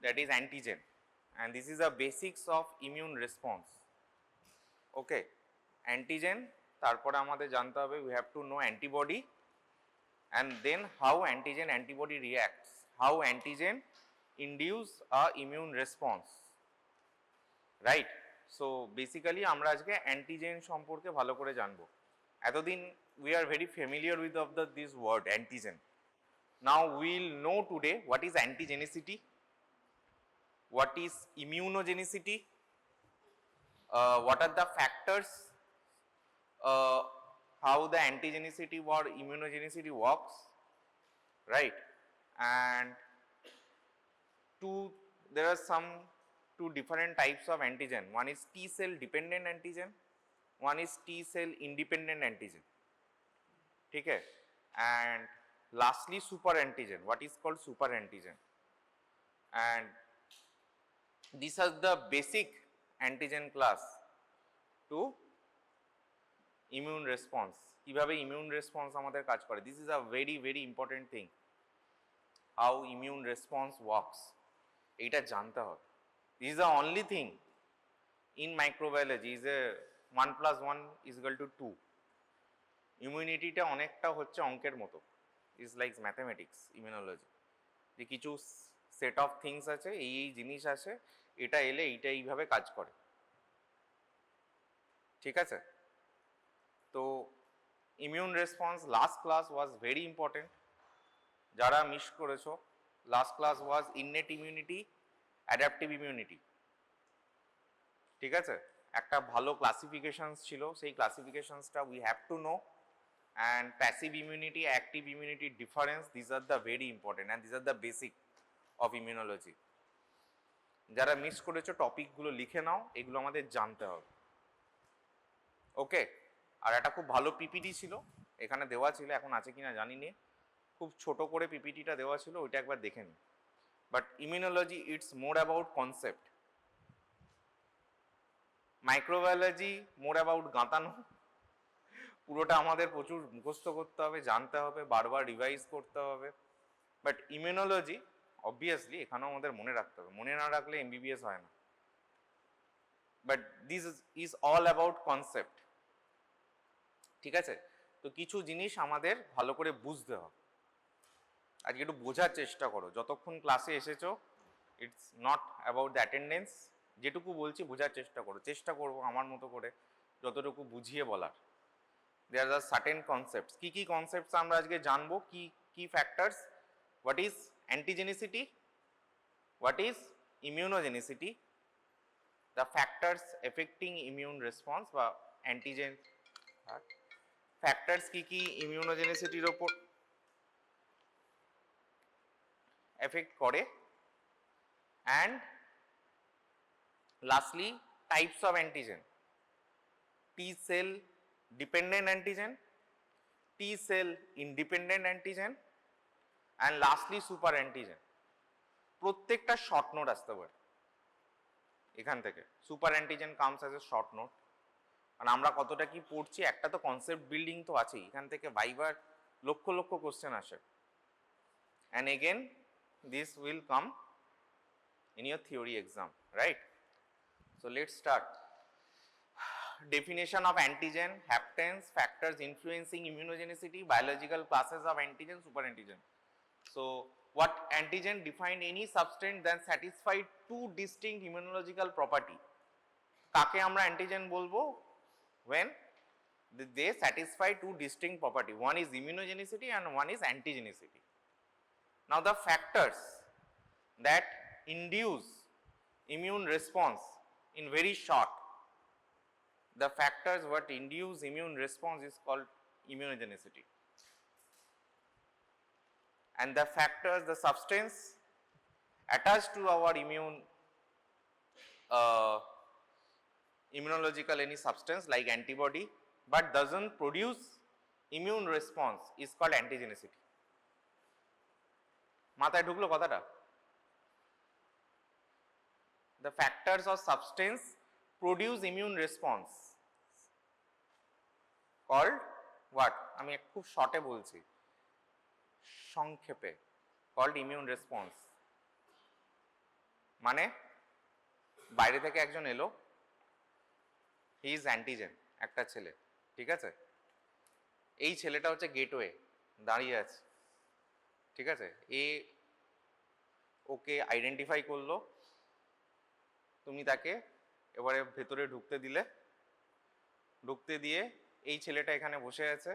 that is antigen, and this is the basics of immune response. Okay, antigen, তারপরে আমাদের জানতে হবে we have to know antibody, and then how antigen antibody reacts, how antigen induce a immune response, right? So basically আমরা আজকে antigen সম্পর্কে ভালো করে জানবো। এতদিন we are very familiar with this word antigen. Now we'll know today what is antigenicity, what is immunogenicity, what are the factors, how the antigenicity or immunogenicity works, right? And there are two different types of antigen. One is T cell dependent antigen, one is T cell independent antigen. Okay, and lastly super antigen. What is called super antigen? And these are the basic antigen class to immune response. কিভাবে immune response আমাদের কাজ করে, this is a very important thing, how immune response works, এটা জানতে হবে। This is the only thing in microbiology is a 1 + 1 = 2. ইমিউনিটিটা অনেকটা হচ্ছে অঙ্কের মতো, ইজ লাইক ম্যাথমেটিক্স ইমিউনোলজি, যে কিছু সেট অফ থিংস আছে, এই জিনিস আছে, এটা এলে এইটা এইভাবে কাজ করে, ঠিক আছে? তো immune response last class was very important, যারা মিস করেছো, last class was innate immunity, adaptive immunity, ঠিক আছে? একটা ভালো ক্লাসিফিকেশনস ছিল, সেই ক্লাসিফিকেশনসটা we have to know, and passive immunity, active immunity difference, these are the very important and these are the basic of immunology. যারা miss করেছো টপিকগুলো লিখে নাও, এগুলো আমাদের জানতে হবে। ওকে, আর একটা খুব ভালো পিপিটি ছিল এখানে দেওয়া ছিল, এখন আছে কিনা জানি না, খুব ছোট করে পিপিটিটা দেওয়া ছিল, ওইটা একবার দেখে নিন। But immunology it's more about concept, microbiology more about গাঁতানো, পুরোটা আমাদের প্রচুর মুখস্থ করতে হবে, জানতে হবে, বারবার রিভাইজ করতে হবে। বাট ইমিউনোলজি অবভিয়াসলি এখানেও আমাদের মনে রাখতে হবে, মনে না রাখলে MBBS হয় না। But this is all about concept, ঠিক আছে? তো কিছু জিনিস আমাদের ভালো করে বুঝতে হবে, আজকে একটু বোঝার চেষ্টা করো, যতক্ষণ ক্লাসে এসেছো it's not about the attendance, যেটুকু বলছি বোঝার চেষ্টা করো, চেষ্টা করবো আমার মতো করে যতটুকু বুঝিয়ে বলার। There are certain concepts. কি concepts আমরা আজকে জানবো, কি factors, what is antigenicity, what is immunogenicity, the factors affecting immune response বা antigen factors কি immunogenicity এর উপর এফেক্ট করে, and lastly types of antigen, T cell dependent antigen, T cell independent antigen, and lastly super antigen. প্রত্যেকটা short note আসতে পারে এখান থেকে, super antigen comes as a short note. আর আমরা কতটা কি পড়ছি, একটা তো কনসেপ্ট বিল্ডিং তো আছেই, এখান থেকে বাইবার লক্ষ লক্ষ কোশ্চেন আসে, and again this will come in your theory exam, right? So let's start. Definition of antigen, haptens, factors influencing immunogenicity, biological classes of antigen, super antigen. So what antigen define any substance that satisfy two distinct immunological property. কাকে আমরা antigen বলবো? When they satisfy two distinct property, one is immunogenicity and one is antigenicity. Now the factors that induce immune response, in very short, the factors what induce immune response is called immunogenicity, and the factors, the substance attached to our immunological any substance like antibody but doesn't produce immune response is called antigenicity. মাথায় ঢুকলো কথাটা? The factors or substance produce immune response called what? আমি খুব শর্টে বলছি, সংক্ষেপে, called immune response. মানে বাইরে থেকে একজন এলো, হি ইজ অ্যান্টিজেন, একটা ছেলে, ঠিক আছে? এই ছেলেটা হচ্ছে গেটওয়ে, দাঁড়িয়ে আছে, ঠিক আছে? এ ওকে আইডেন্টিফাই করলো, তুমি তাকে এবারে ভেতরে ঢুকতে দিলে, ঢুকতে দিয়ে এই ছেলেটা এখানে বসে আছে,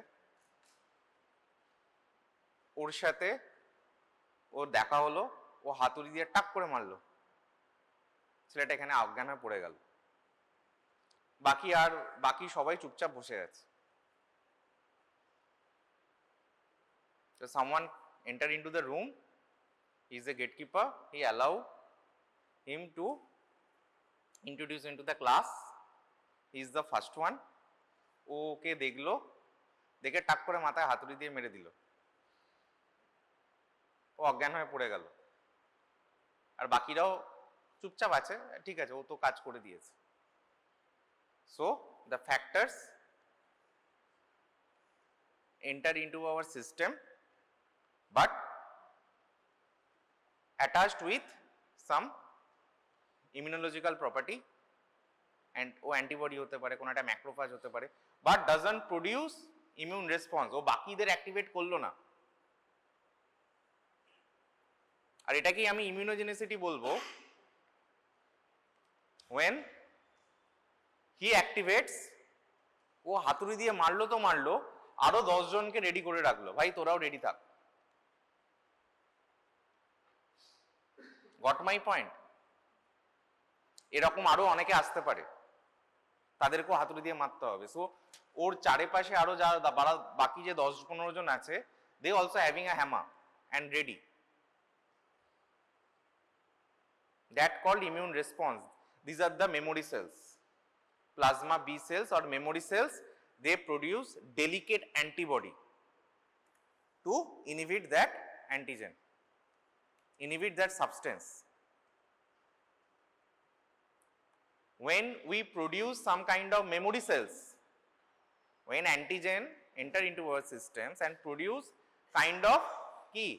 ওর সাথে ও দেখা হলো, ও হাতুড়ি দিয়ে টাক করে মারলো, ছেলেটা এখানে অজ্ঞান হয়ে পড়ে গেল, বাকি সবাই চুপচাপ বসে আছে। So someone enter into the room, he is a gatekeeper, he allow him to introduce into the class, he is the first one, ওকে দেখলো, দেখে টাক করে মাথায় হাতুড়ি দিয়ে মেরে দিল, ও অজ্ঞান হয়ে পড়ে গেল, আর বাকিরাও চুপচাপ আছে, ঠিক আছে ও তো কাজ করে দিয়েছে। So the factors enter into our system but attached with some immunological property, and ও অ্যান্টিবডি হতে পারে, কোনো একটা ম্যাক্রোফাজ হতে পারে, but doesn't produce immune response, ও বাকিদের অ্যাক্টিভেট করলো না। আর এটাকেই আমি ইমিউনোজেনিসিটি বলবো, when he activates, ও হাতুড়ি দিয়ে মারলো তো মারলো, আরো 10 জনকে রেডি করে রাখলো, ভাই তোরাও রেডি থাক। Goat my point? এরকম আরো অনেকে আসতে পারে, তাদেরকেও হাতুড়ি দিয়ে মারতে হবে। সো ওর চারিপাশে আরো যারা বাকি যে 10-15 জন আছে, they also having a hammer and ready. That called immune response. These are the memory cells, plasma B cells or memory cells. They produce delicate antibody to inhibit that antigen, inhibit that substance. When we produce some kind of memory cells, when antigen enter into our systems and produce kind of key,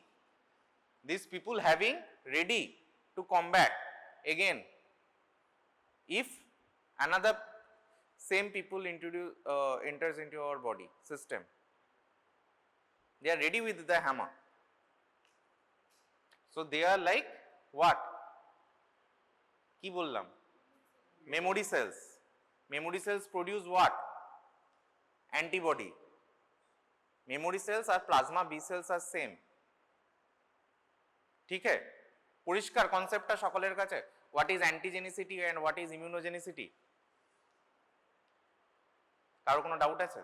these people having ready to combat again if another same people enters into our body system, they are ready with the hammer. So they are like what ki bollam, memory cells. Memory cells produce what? Antibody. Memory cells or plasma B cells are same. ঠিক আছে? পরিষ্কার কনসেপ্টটা সকলের কাছে? What is antigenicity and what is immunogenicity? কারো কোনো doubt আছে?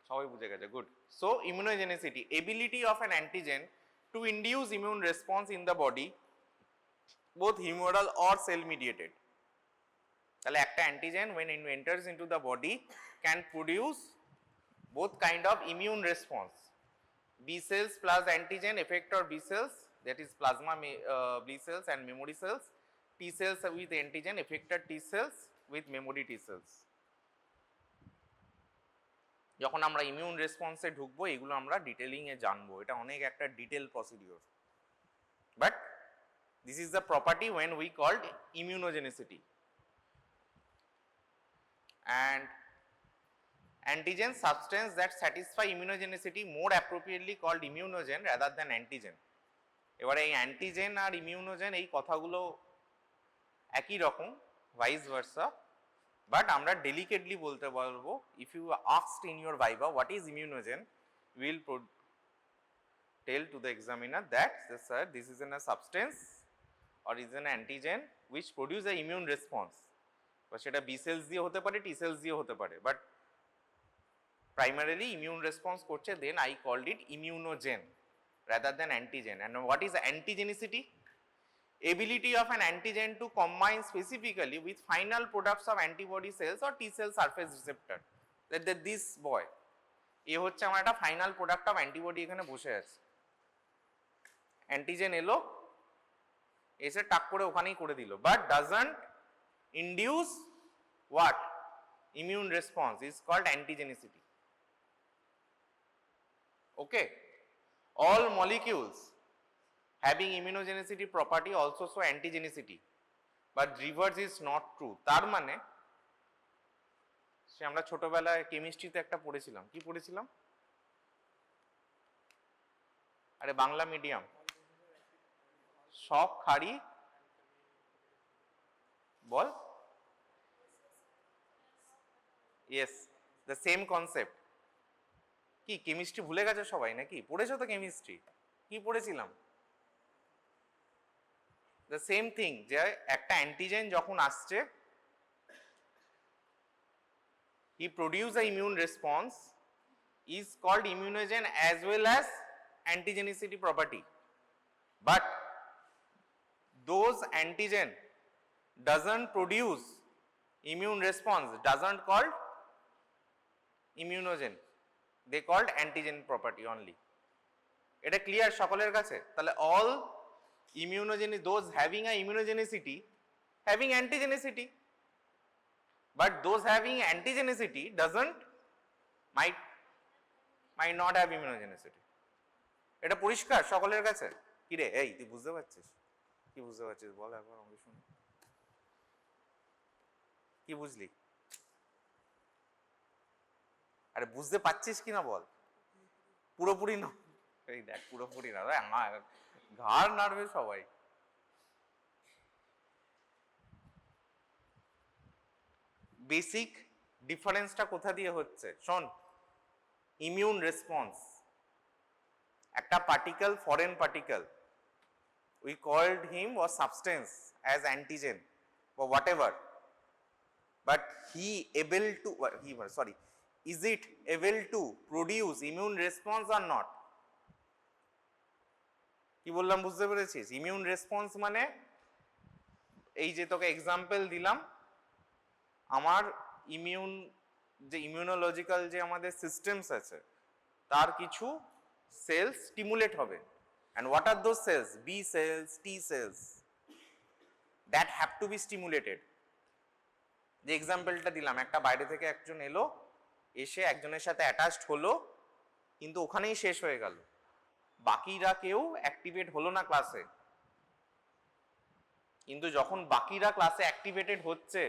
সবাই বুঝে গেছে, good. So immunogenicity, ability of an antigen to induce immune response in the body, both humoral or cell mediated. তাহলে একটা antigen when it enters into the body can produce both kind of immune response, B cells plus antigen effector B cells, that is plasma B cells and memory cells, T cells with antigen effector T cells with memory T cells. যখন আমরা immune রেসপন্সে ঢুকবো এগুলো আমরা detailing এ জানবো, এটা অনেক একটা detail procedure, but this is the property when we called immunogenicity. And antigen substance that satisfy immunogenicity more appropriately called immunogen rather than antigen. এবারে এই অ্যান্টিজেন আর ইমিউনোজেন এই কথাগুলো একই রকম, ভাইস ভার্সা, বাট আমরা ডেলিকেটলি বলতে পারবো। If you asked in your viva what is immunogen, will tell to the examiner that sir this is a substance or is an antigen which produce a immune response, বা সেটা B sales দিয়ে হতে পারে, টি sales দিয়ে হতে পারে, but primarily immune response করছে, then I called it immunogen rather than antigen. And what is antigenicity? Ability of an antigen to combine specifically with final products of antibody cells or T cell surface receptor. That this boy, এ হচ্ছে আমার একটা final product of antibody এখানে বসে আছে, antigen এলো, এসে টাক করে ওখানেই করে দিল, but doesn't induce what immune response, is called antigenicity. Okay, all molecules having immunogenicity property also show antigenicity, but reverse is not true. তার মানে সে আমরা ছোটবেলায় কেমিস্ট্রিতে একটা পড়েছিলাম, কি পড়েছিলাম? আরে বাংলা মিডিয়াম, সব খাড়ি বল, ইয়েস, দ্য সেম কনসেপ্ট। কি কেমিস্ট্রি ভুলে গেছো সবাই নাকি? পড়েছো তো কেমিস্ট্রি, কি পড়েছিলাম? দ্য সেম থিং, যে একটা অ্যান্টিজেন যখন আসছে, he produce a immune response is called immunogen as well as antigenicity property, but those antigen doesn't produce immune response, doesn't called immunogen, they called antigen property only. এটা clear সকলের কাছে? তাহলে all immunogenicity, those having a immunogenicity having antigenicity, but those having antigenicity doesn't might not have immunogenicity. এটা পরিষ্কার সকলের কাছে? কি রে, এই তুই বুঝতে পারছিস? কি বুঝতে পারছিস বল একবার আমাকে শুনি, কি বুঝলি? আরে বুঝতে পারছিস কিনা বল, পুরোপুরি না? এই দেখ পুরোপুরি না, আমার ঘাড় নাড়বে সবাই। বেসিক ডিফারেন্সটা কোথা দিয়ে হচ্ছে শোন। ইমিউন রেসপন্স, একটা particle, foreign particle, we called him or substance as antigen or whatever, but is it able to produce immune response or not? কি বললাম বুঝতে পেরেছিস? ইমিউন রেসপন্স মানে এই যে তোকে এক্সাম্পল দিলাম, আমার ইমিউন যে ইমিউনোলজিক্যাল যে আমাদের সিস্টেমস আছে তার কিছু সেলস স্টিমুলেট হবে, and what are those cells? B cells, T cells that have to be stimulated. যে এক্সাম্পলটা দিলাম, একটা বাইরে থেকে একজন এলো, এসে একজনের সাথে অ্যাটাচড হলো, কিন্তু ওখানেই শেষ হয়ে গেল, বাকিরা কেউ অ্যাক্টিভেট হলো না ক্লাসে। কিন্তু যখন বাকিরা ক্লাসে অ্যাক্টিভেটেড হচ্ছে,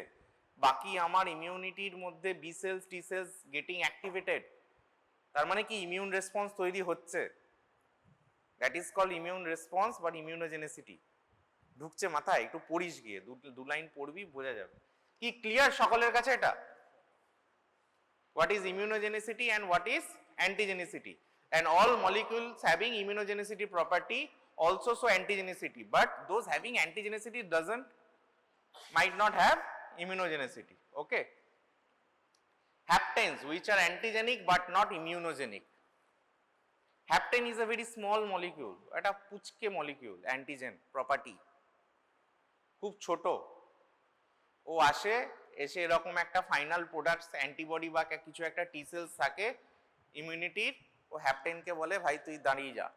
বাকি আমার ইমিউনিটির মধ্যে B cells, T cells getting activated, তার মানে কি ইমিউন রেসপন্স তৈরি হচ্ছে। That is called immune response বা ইমিউনোজেনিসিটি। ঢুকছে মাথায়? একটু পড়িস গিয়ে, দু লাইন পড়বি, বোঝা যাবে। কি ক্লিয়ার সকলের কাছে এটা? What is immunogenicity and what is antigenicity? And all molecules having immunogenicity property also show antigenicity, but those having antigenicity might not have immunogenicity. Okay. Haptens, which are antigenic but not immunogenic. Hapten is a very small molecule, এটা পুচকে molecule, antigen property, খুব ছোট। ও আসে, এসে এরকম একটা final products antibody বা কিছু একটা টি সেলস থাকে ইমিউনিটির, ও হ্যাপটেনকে বলে ভাই তুই দাঁড়িয়ে যা,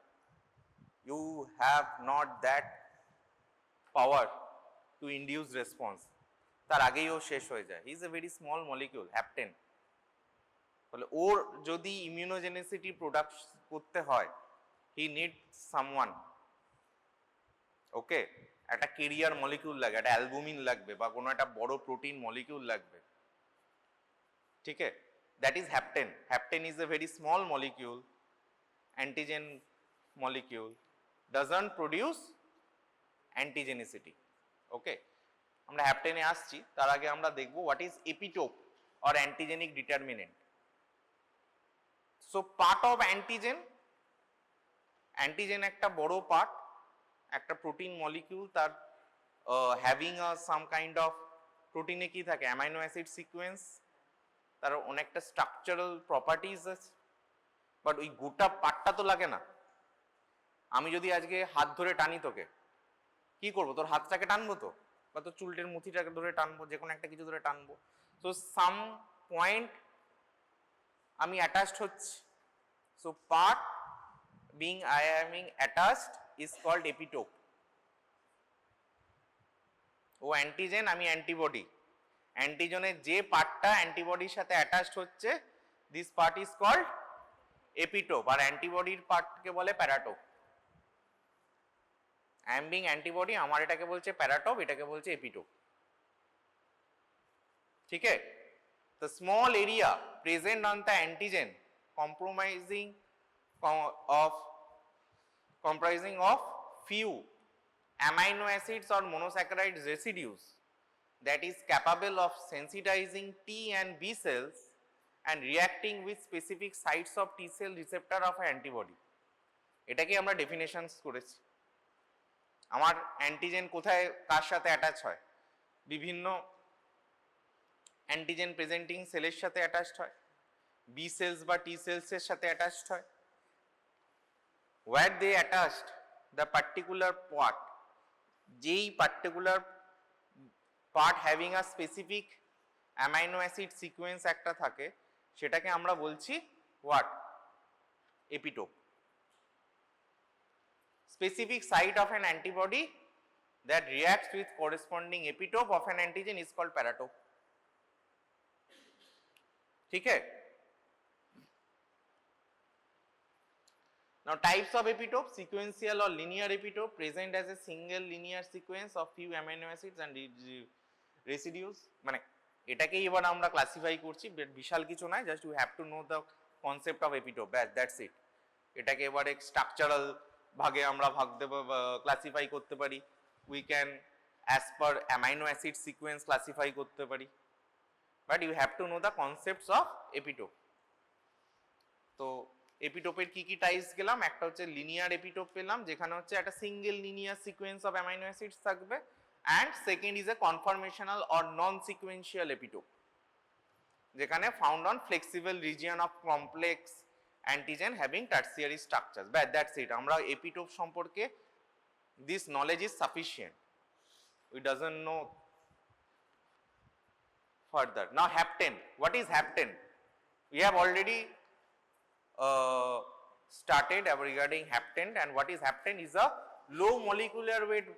you have not that power to induce response. তার আগেই ও শেষ হয়ে যায়। Is a very small molecule hapten. বলে ওর যদি ইমিউনোজেনিসিটি প্রোডাক্ট করতে হয়, হি নিড সামওয়ান, ওকে, একটা কেরিয়ার মলিকিউল লাগে, একটা অ্যালবুমিন লাগবে বা কোনো একটা বড় প্রোটিন মলিকিউল লাগবে, ঠিক আছে? That is hapten. Hapten is a very small molecule, antigen molecule, doesn't produce antigenicity. Okay, আমরা হ্যাপটেনে আসছি, তার আগে আমরা দেখব what is epitope or antigenic determinant. So part of antigen, antigen একটা বড় পার্ট, একটা প্রোটিন মলিকিউল, তার হ্যাভিং সাম কাইন্ড অফ, প্রোটিনে কি থাকে? অ্যামাইনো অ্যাসিড সিকোয়েন্স, তার অনেকটা স্ট্রাকচারাল প্রপার্টিজ আছে, বাট ওই গোটা পার্টটা তো লাগে না। আমি যদি আজকে হাত ধরে টানি তোকে, কি করবো? তোর হাতটাকে টানবো তো, বা তোর চুলটের মুঠিটাকে ধরে টানবো, যে কোনো একটা কিছু ধরে টানবো। সো সাম পয়েন্ট আমি অ্যাটাচড হচ্ছি। So part being attached is called epitope. ও অ্যান্টিজেন, আমি অ্যান্টিবডি, অ্যান্টিজেনের যে পার্টটা অ্যান্টিবডির সাথে অ্যাটাচড হচ্ছে, this part is called epitope, আর অ্যান্টিবডির পার্টকে বলে paratope. I am being antibody, আমার এটাকে বলছে প্যারাটোপ, এটাকে বলছে এপিটোপ। ঠিক আছে? The small area present on the antigen comprising of few amino acids or monosaccharide residues that is capable of sensitizing T and B cells and reacting with specific sites of T cell receptor of an antibody. এটাকে আমরা definitions করেছি। আমার antigen কোথায় কার সাথে attach হয়? বিভিন্ন antigen presenting সেলের সাথে অ্যাটাচড হয়, বি সেলস বা টি সেলসের সাথে অ্যাটাচড হয়। where they attached the particular part, যেই particular part having a specific amino acid sequence একটা থাকে, সেটাকে আমরা বলছি what? Epitope. Specific site of an antibody that reacts with corresponding epitope of an antigen is called paratope. ठीक है? Now types of epitope: sequential or linear epitope present as a single linear sequence of few amino acids and residues. মানে এটাকেই এবার আমরা classify করছি, বিশাল কিছু নয়, just you have to know the concept of epitope, that's it. এটাকে এবারে স্ট্রাকচারাল ভাগে আমরা ভাগ দেব, ক্লাসিফাই করতে পারি, we can as per amino acid sequence classify করতে পারি, but you have to know the concepts of epitope. তো এপিটোপের কি কি টাইপস গেলাম, একটা হচ্ছে লিনিয়ার এপিটোপ পেলাম, যেখানে হচ্ছে একটা single linear sequence of amino acids থাকবে, and second is a conformational or non-sequential epitope, যেখানে found on flexible region of complex antigen having tertiary structures. But that's it. আমরা epitope সম্পর্কে this knowledge is sufficient. We doesn't know further. Now hapten. What is hapten? We have already started regarding hapten, and what is hapten is a low molecular weight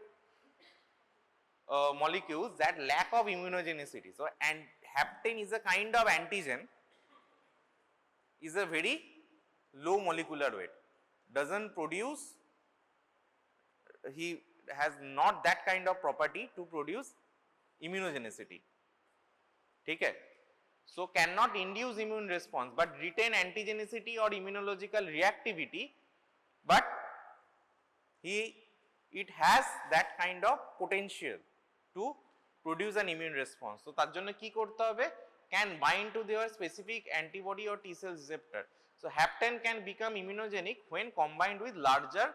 molecules that lack of immunogenicity. So, and hapten is a kind of antigen, is a very low molecular weight, doesn't produce, he has not that kind of property to produce immunogenicity. ठीक है? So cannot induce immune response but retain antigenicity or immunological reactivity, but it has that kind of potential to produce an immune response. So তার জন্য কি করতে হবে? Can bind to their specific antibody or T cell receptor. So hapten can become immunogenic when combined with larger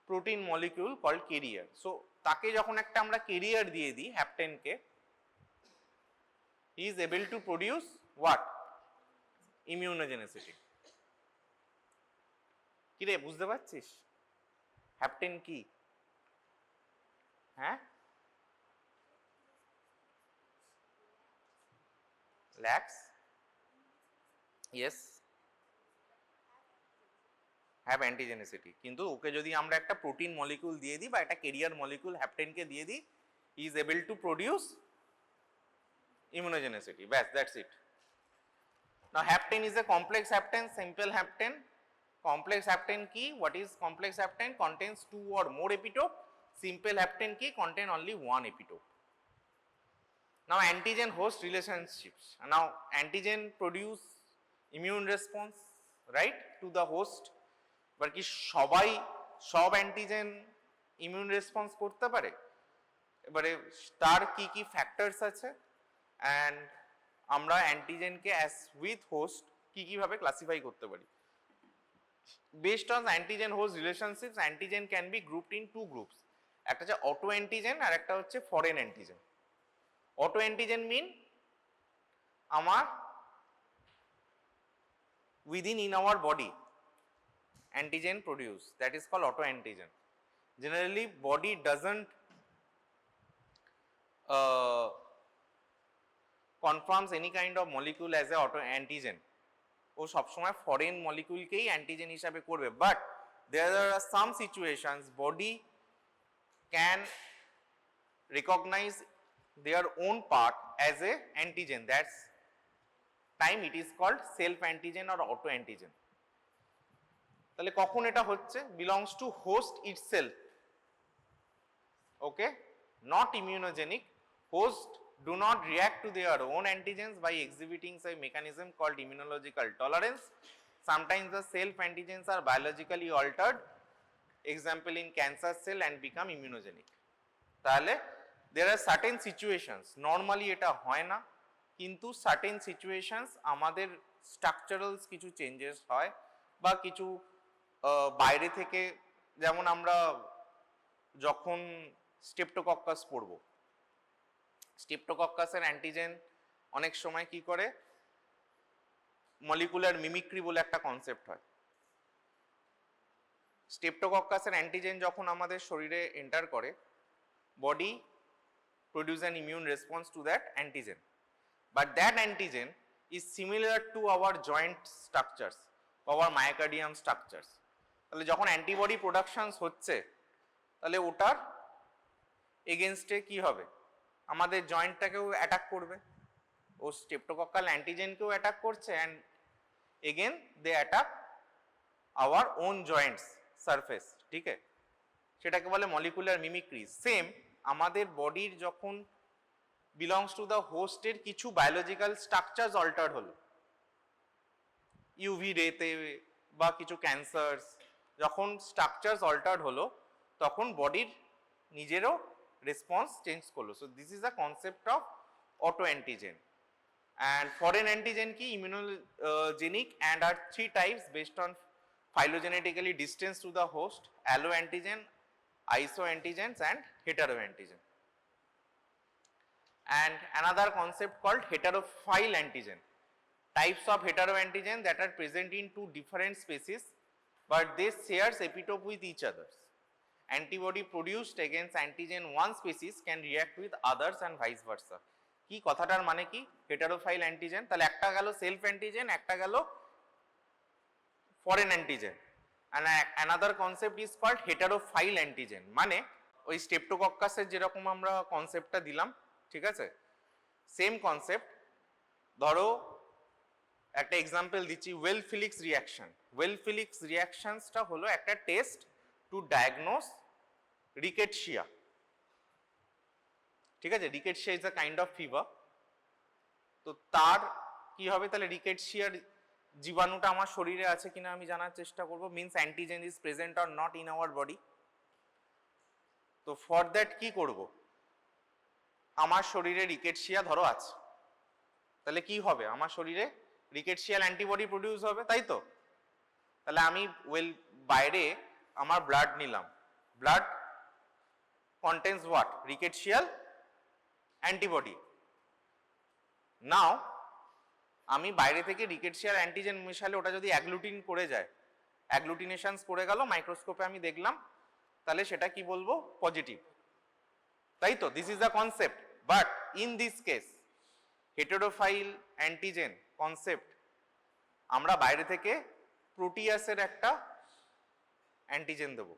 protein molecule called carrier. So তাকে যখন একটা আমরা carrier দিয়ে দিই hapten K, he is able to produce what? Immunogenicity. কি রে, বুঝতে পারছিস হ্যাপটেন কি? হ্যাঁ, lacks, yes, have antigenicity, কিন্তু ওকে যদি আমরা একটা প্রোটিন মলিকিউল দিয়ে দিই বা একটা ক্যারিয়ার মলিকিউল হ্যাপটেনকে দিয়ে দিই, he is able to produce immunogenicity. Bas, that's it. Now hapten is a complex hapten, simple hapten. Complex hapten key, what is complex hapten? Contains two or more epitope. Simple hapten key contain only one epitope. Now antigen host relationships. Now antigen produce immune response, right, to the host. But কি সবাই সব antigen immune response করতে পারে? এবারে তার কি কি factors আছে, অ্যান্ড আমরা অ্যান্টিজেনকে অ্যাজ উইথ হোস্ট কি কিভাবে ক্লাসিফাই করতে পারি? Based on antigen host relationships, antigen can be grouped in two groups. একটা হচ্ছে অটো অ্যান্টিজেন আর একটা হচ্ছে foreign antigen. Auto antigen mean আমার within in our body antigen produce, that is called auto antigen. Generally body doesn't confirms any kind of molecule as a auto antigen. ও সবসময় foreign মলিকিউলকেই antigen হিসাবে করবে, but there are some situations body can recognize their own part as a antigen. That's time it is called self antigen or auto antigen. তাহলে কখন এটা হচ্ছে? Belongs to host itself, okay, not immunogenic. Host do not react to their own antigens by exhibiting a mechanism called immunological tolerance. Sometimes the self antigens are biologically altered, example in cancer cell, and become immunogenic. তাহলে there are certain situations, normally এটা হয় না, কিন্তু certain situations আমাদের structural কিছু changes হয় বা কিছু বাইরে থেকে, যেমন আমরা যখন স্টেপটোকক্কাস পড়ব, স্টেপটোকক্কাসের অ্যান্টিজেন অনেক সময় কি করে, মলিকুলার মিমিক্রি বলে একটা কনসেপ্ট হয়। স্টেপটোকক্কাসের অ্যান্টিজেন যখন আমাদের শরীরে এন্টার করে, body produce an immune response to that antigen, but that antigen is similar to our joint structures, our myocardium structures. তাহলে যখন অ্যান্টিবডি প্রোডাকশনস হচ্ছে, তাহলে ওটার এগেনস্টে কি হবে, আমাদের জয়েন্টটাকেও অ্যাটাক করবে, ও স্টেপটোকক্কাল অ্যান্টিজেনকেও অ্যাটাক করছে, and again they attack our own joints surface, ঠিক আছে, সেটাকে বলে মলিকুলার মিমিক্রি। সেম আমাদের বডির যখন বিলংস টু দ্য হোস্টের কিছু বায়োলজিক্যাল স্ট্রাকচারস অল্টার্ড হলো, ইউভি রেতে বা কিছু ক্যান্সারস, যখন স্ট্রাকচারস অল্টার্ড হলো তখন বডির নিজেরও রেসপন্স চেঞ্জ করলো। So this is the concept of auto antigen. And foreign antigen ki immunogenic and are three types based on phylogenetically distance to the host: alloantigen, isoantigens, and heteroantigen. And another concept called heterophile antigen. Types of heteroantigen that are present in two different species, but they shares epitope with each other. Antibody produced against antigen one species can react with others and vice versa. কি কথাটার মানে কি? হেটারোফাইল antigen, তাহলে একটা গেল self antigen, একটা গেল foreign antigen. and another concept is called heterophile antigen, মানে ওই স্টেপটোকক্কাসের যেরকম আমরা কনসেপ্টটা দিলাম, ঠিক আছে, সেম কনসেপ্ট। ধরো একটা এক্সাম্পল দিচ্ছি, ওয়েলফিলিক্স রিঅ্যাকশন। ওয়েলফিলিক্স রিঅ্যাকশনসটা হলো একটা টেস্ট টু ডায়াগনোস রিকেটশিয়া, ঠিক আছে, Rickettsia is a kind of fever. তো তার কি হবে, তাহলে রিকেটশিয়ার জীবাণুটা আমার শরীরে আছে কিনা আমি জানার চেষ্টা করব, means antigen is present or not in our body. তো ফর দ্যাট কি করব, আমার শরীরে রিকেটশিয়া ধরো আছে, তাহলে কি হবে, আমার শরীরে রিকেটশিয়াল অ্যান্টিবডি প্রডিউস হবে, তাই তো। তাহলে আমি বাইরে আমার ব্লাড নিলাম, ব্লাড কন্টেন্স হোয়াট, রিকেটশিয়াল অ্যান্টিবডি। নাও আমি বাইরে থেকে রিকেটশিয়াল অ্যান্টিজেন মেশালে ওটা যদি অ্যাগ্লুটিন করে যায়, অ্যাগ্লুটিনেশনস করে গেল, মাইক্রোস্কোপে আমি দেখলাম, তাহলে সেটা কি বলবো, পজিটিভ, তাই তো। This is the concept. But in this case heterophile antigen concept, আমরা বাইরে থেকে প্রোটিয়াসের একটা অ্যান্টিজেন দেব,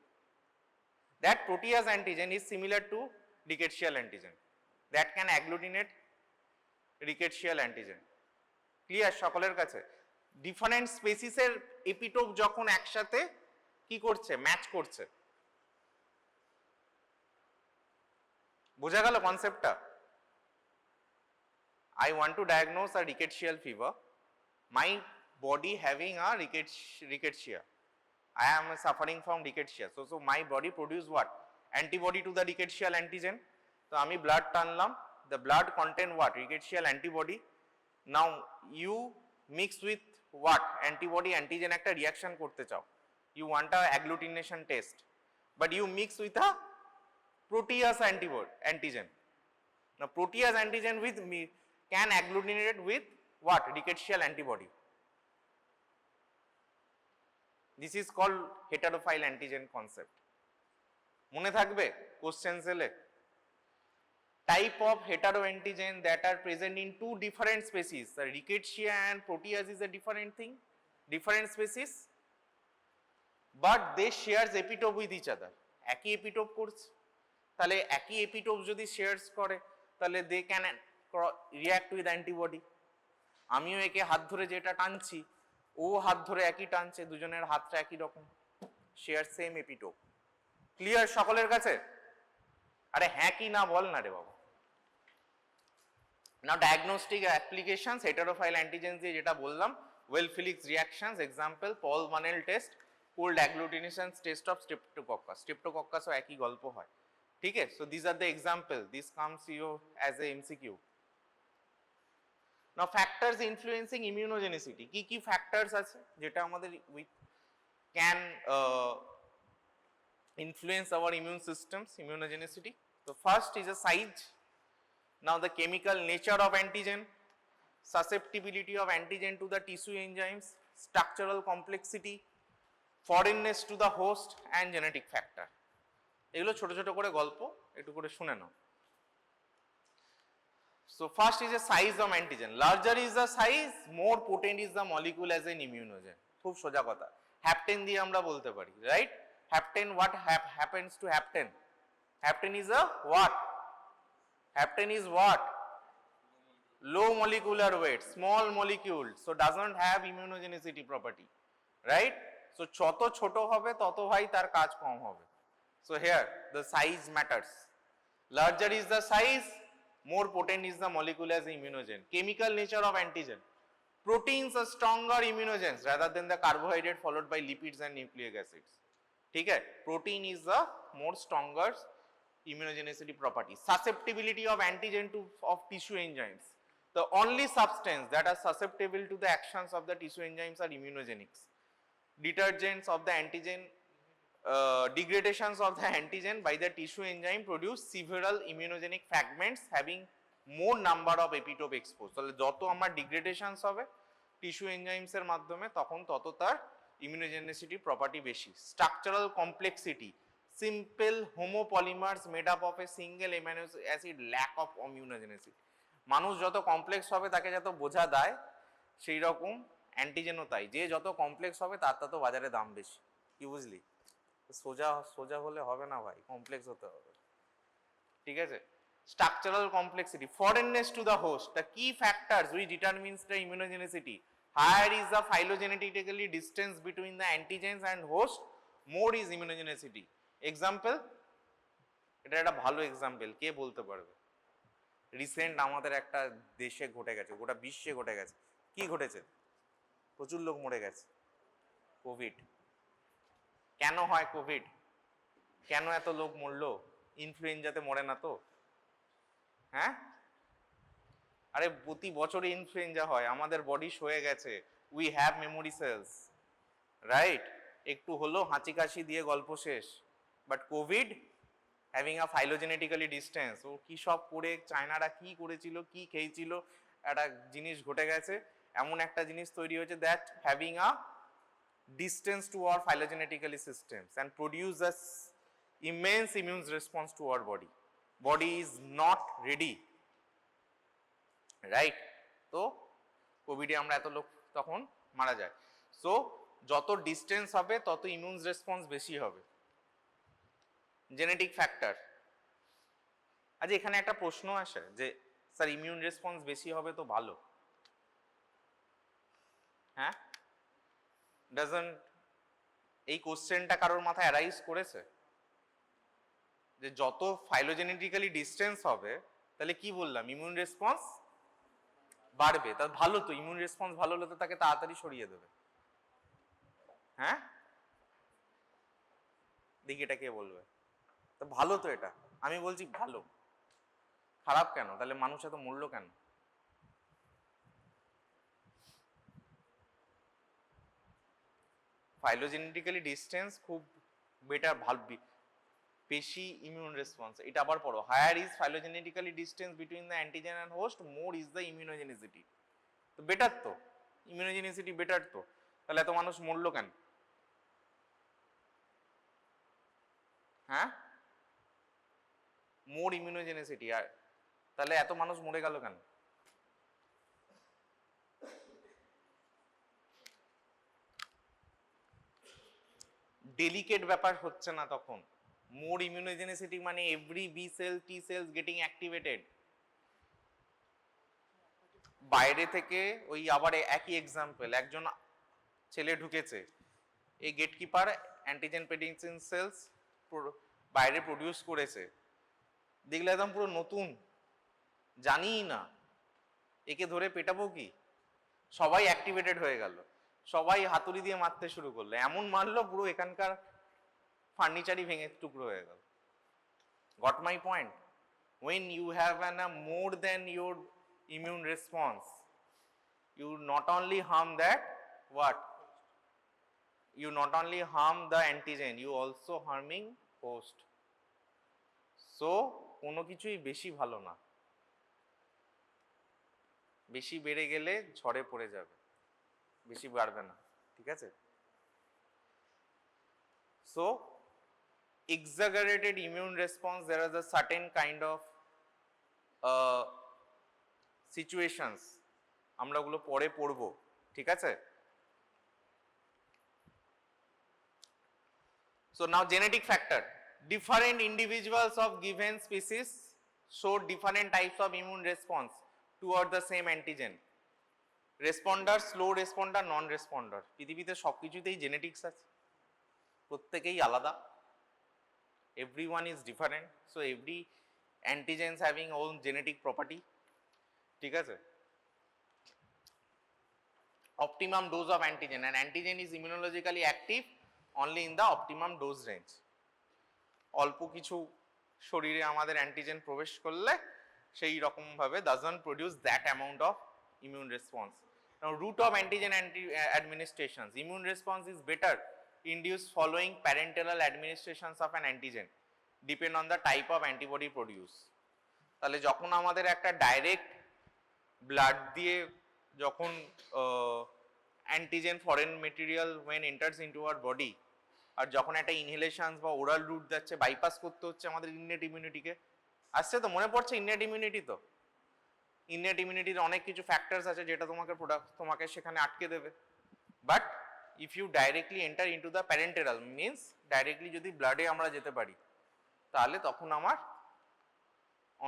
that Proteus antigen is similar to rickettsial antigen, that can agglutinate rickettsial antigen. Clear সকলের কাছে? ডিফারেন্ট স্পেসিসের এপিটোপ যখন একসাথে কি করছে, ম্যাচ করছে, বোঝা গেল কনসেপ্টটা? I want to diagnose a rickettsial fever, my body having a rickettsia, I am suffering from rickettsia, so my body produce what, antibody to the rickettsial antigen. So ami blood tanlam, the blood contain what, rickettsial antibody. Now you mix with what, antibody antigen একটা reaction করতে চাও, you want a agglutination test, but you mix with a protease antigen. Now protease antigen with me can agglutinate with what, rickettsial antibody. This is called heterophile antigen concept. মনে থাকবে question এলে? Type of heteroantigen that are present in two different species. The rickettsia and protease is a different thing, different species, but they shares epitope with each other. একই epitope করছে, তাহলে একই epitope যদি shares করে, তাহলে they can react with antibody. আমিও একে হাত ধরে যেটা টানছি, ও হাত ধরে একই টানছে, দুজনের হাতটা একই রকম, শেয়ার সেম এপিটোপ। ক্লিয়ার সকলের কাছে? আরে হ্যাঁ কি না বল না রে বাবা। Now diagnostic applications, heterophile antigens দিয়ে যেটা বললাম, Well-Felix reactions, example Paul Bunnell test, cold agglutination test of streptococcus. Streptococcus ও একই গল্প হয়, ঠিক আছে? So these are the example, this comes you as a MCQ. Now factors influencing immunogenicity, কি কি factors আছে যেটা আমাদের we can influence our immune systems, immunogenicity? So first is a size. Now the chemical nature of antigen, susceptibility of antigen to the tissue enzymes, structural complexity, foreignness to the host and genetic factor. এগুলো ছোট ছোট করে গল্প, একটু করে শুনে নাও। So first is the size of antigen. Larger is the size, more potent is the molecule as an immunogen. খুব সোজা কথা। হ্যাপটেন দিয়ে আমরা বলতে পারি, right? Hapten, what happens to hapten? Hapten is a what? Hapten is what? Low molecular weight, small molecule, so doesn't have immunogenicity property, right? So যত ছোট হবে তত ভাই তার কাজ কম হবে। So here the size matters. Larger is the size, more potent is the molecule as immunogen. Chemical nature of antigen. Proteins are stronger immunogens rather than the carbohydrate followed by lipids and nucleic acids. ठीक है? Protein is the more stronger immunogenicity property. Susceptibility of antigen to of tissue enzymes. The only substance that are susceptible to the actions of the tissue enzymes are immunogenics. Detergents of the antigen, degradations of the antigen by the tissue enzyme produce several immunogenic fragments having more number of epitope exposed. তাহলে যত আমার degradations হবে tissue enzymes এর মাধ্যমে তখন তত তার immunogenicity property বেশি. Structural complexity, simple homopolymers made up of a single amino acid, lack of immunogenicity. মানুষ যত কমপ্লেক্স হবে তাকে যত বোঝা দেয়, সেই রকম অ্যান্টিজেনও তাই, যে যত কমপ্লেক্স হবে তার তত বাজারে দাম বেশি। কি বুঝলি? সোজা সোজা হলে হবে না ভাই, কমপ্লেক্স হতে হবে, ঠিক আছে? Structural complexity, foreignness to the host, the key factors which determines the immunogenicity. Higher is the phylogenetically distance between the antigens and host, more is immunogenicity. Example, এটা একটা ভালো এক্সাম্পল, কে বলতে পারবে? রিসেন্ট আমাদের একটা দেশে ঘটে গেছে, গোটা বিশ্বে ঘটে গেছে। কি ঘটেছে? প্রচুর লোক মরে গেছে, কোভিড। কেন হয় কোভিড? কেন এত লোক মরলো? ইনফ্লুয়েঞ্জাতে মরে না তো? হ্যাঁ, আরে প্রতি বছরে ইনফ্লুয়েঞ্জা হয়, আমাদের বডি সয়ে গেছে, we have memory cells, right? একটু হলো হাঁচি কাশি দিয়ে গল্প শেষ। But COVID having a phylogenetically distance, ও কি সব করে, চায়নারা কি করেছিল, কি খেয়েছিল, একটা জিনিস ঘটে গেছে, এমন একটা জিনিস তৈরি হয়েছে that having a distance to our phylogenetically systems and produces immense immune response to our body. Body is not ready, right? তো কোভিডে আমরা এত লোক তখন মারা যায়। সো যত ডিস্টেন্স হবে তত ইমিউন রেসপন্স বেশি হবে। Genetic factor. আজ এখানে একটা প্রশ্ন আসে যে স্যার ইমিউন রেসপন্স বেশি হবে তো ভালো, হ্যাঁ? ডাজন্ট এই কোশ্চেনটা কারোর মাথায় অ্যারাইজ করেছে যে যত ফাইলোজেনেটিক্যালি ডিস্টেন্স হবে তাহলে কি বললাম, ইমিউন রেসপন্স বাড়বে, তা ভালো তো, ইমিউন রেসপন্স ভালো হলে তো তাকে তাড়াতাড়ি সরিয়ে দেবে, হ্যাঁ? দেখি এটা কে বলবে? তো ভালো তো, এটা আমি বলছি ভালো, খারাপ কেন? তাহলে মানুষ এত মরলো কেন? ফাইলোজেনেটিক্যালি ডিস্টেন্স খুব বেটার, ভালো, বেশি ইমিউন রেসপন্স। এটা আবার পড়ো, higher is phylogenetically distance between the antigen and host, more is the immunogenicity. তো বেটার তো, ইমিউনোজেনিসিটি বেটার তো, তাহলে এত মানুষ মরলো কেন? হ্যাঁ, মোর ইমিউনোজেনিসিটি, আর তাহলে এত মানুষ মরে গেল কেন? ডেলিকেট ব্যাপার হচ্ছে না তখন। মোর ইমিউনোজেনিসিটি মানে এভরি বি সেল, টি সেলস গেটিং অ্যাক্টিভেটেড। বাইরে থেকে ওই আবার একই এক্সাম্পল, একজন ছেলে ঢুকেছে, এই গেটকিপার অ্যান্টিজেন প্রেডিকশন সেলস বাইরে প্রডিউস করেছে, দেখলে একদম পুরো নতুন, জানিই না, একে ধরে পেটাবো কি, সবাই অ্যাক্টিভেটেড হয়ে গেল, সবাই হাতুড়ি দিয়ে মারতে শুরু করলো, এমন মারলো পুরো এখানকার ফার্নিচারই ভেঙে টুকরো হয়ে গেল। Got my point? When you have a more than your immune response, you not only harm that, what? You not only harm the antigen, you also harming host. So কোনো কিছুই বেশি ভালো না, বেশি বেড়ে গেলে ঝড়ে পড়ে যাবে, বেশি বাড়বে না, ঠিক আছে? So exaggerated immune response, there are the certain kind of situations, আমরা ওগুলো পরে পড়বো, ঠিক আছে? So now genetic factor, different individuals of given species show different types of immune response toward the same antigen. Responder, slow responder, non responder, পৃথিবীতে সবকিছুতেই genetics আছে, প্রত্যেকেই আলাদা, everyone is different, so every antigens having own genetic property, ঠিক আছে? Optimum dose of antigen, an antigen is immunologically active only in the optimum dose range. অল্প কিছু শরীরে আমাদের অ্যান্টিজেন প্রবেশ করলে সেই রকম ভাবে doesn't produce that amount of immune response. Now route of antigen administrations, immune response is better induced following parenteral administrations of an antigen depend on the type of antibody produced. তাহলে যখন আমাদের একটা direct blood দিয়ে যখন antigen foreign material when enters into our body, আর যখন একটা inhalation বা oral root যাচ্ছে, বাইপাস করতে হচ্ছে আমাদের ইননেট ইমিউনিটিকে, আসছে তো, মনে পড়ছে ইননেট ইমিউনিটি? তো ইননেট ইমিউনিটির অনেক কিছু ফ্যাক্টরস আছে যেটা তোমাকে সেখানে আটকে দেবে, but if you directly enter into the parenteral means directly যদি ব্লাডে আমরা যেতে পারি, তাহলে তখন আমার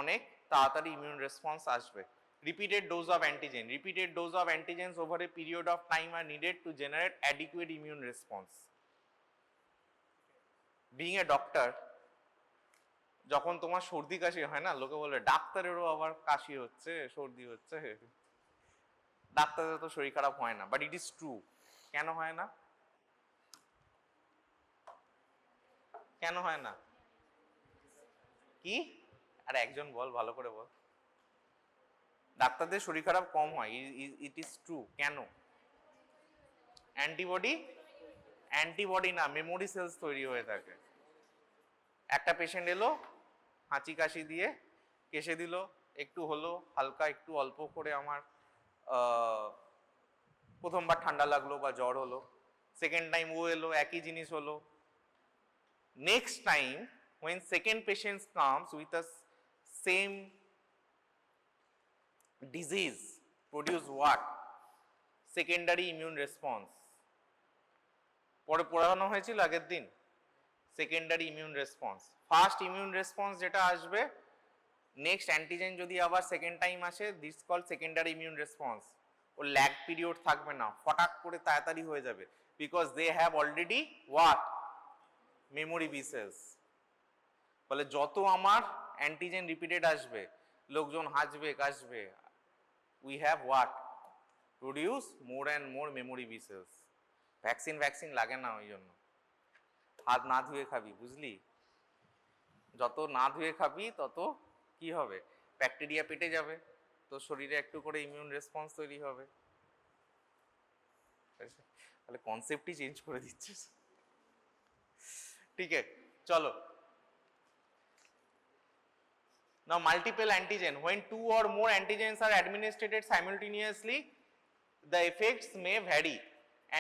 অনেক তাড়াতাড়ি ইমিউন রেসপন্স আসবে। Repeated dose of antigen, repeated dose of antigens over a period of time are needed to generate adequate immune response. Being a doctor, যখন তোমার সর্দি কাশি হয় না, লোকে বলে ডাক্তারেরও আবার কাশি হচ্ছে, সর্দি হচ্ছে, ডাক্তারের তো শরীর খারাপ হয় না, বাট ইট ইজ ট্রু। কেন হয় না? কেন হয় না? কি? আর একজন বল, ভালো করে বল। ডাক্তারদের শরীর খারাপ কম হয়, ইট ইজ ট্রু। কেন? অ্যান্টিবডি না, মেমোরি সেলস তৈরি হয়ে থাকে। একটা পেশেন্ট এলো, হাঁচি কাশি দিয়ে কেশে দিল, একটু হলো হালকা, একটু অল্প করে আমার প্রথমবার ঠান্ডা লাগলো বা জ্বর হলো, সেকেন্ড টাইম ও এলো, একই জিনিস হলো। Next time when second patient comes with the same disease, produce what? Secondary immune response. পরে পড়ানো হয়েছিল আগের দিন, secondary immune response. First immune response যেটা আসবে, নেক্সট অ্যান্টিজেন যদি আবার সেকেন্ড টাইম আসে, this call secondary immune response. ও ল্যাগ পিরিয়ড থাকবে না, ফটাক করে তাড়াতাড়ি হয়ে যাবে, because they have already what? Memory B cells. বলে যত আমার অ্যান্টিজেন রিপিটেড আসবে, লোকজন হাসবে কাশবে, we have what? Produce more and more memory B cells. Vaccine লাগে না ওই জন্য। হাত না ধুয়ে খাবি, বুঝলি? যত না ধুয়ে খাবি তত কি হবে? ব্যাকটেরিয়া পেটে যাবে, তো শরীরে একটু করে ইমিউন রেসপন্স তৈরি হবে। তাহলে কনসেপ্টই চেঞ্জ করে দিচ্ছিস। ঠিক আছে, চলো। Now multiple antigen, when two or more antigens are administered simultaneously, the effects may vary.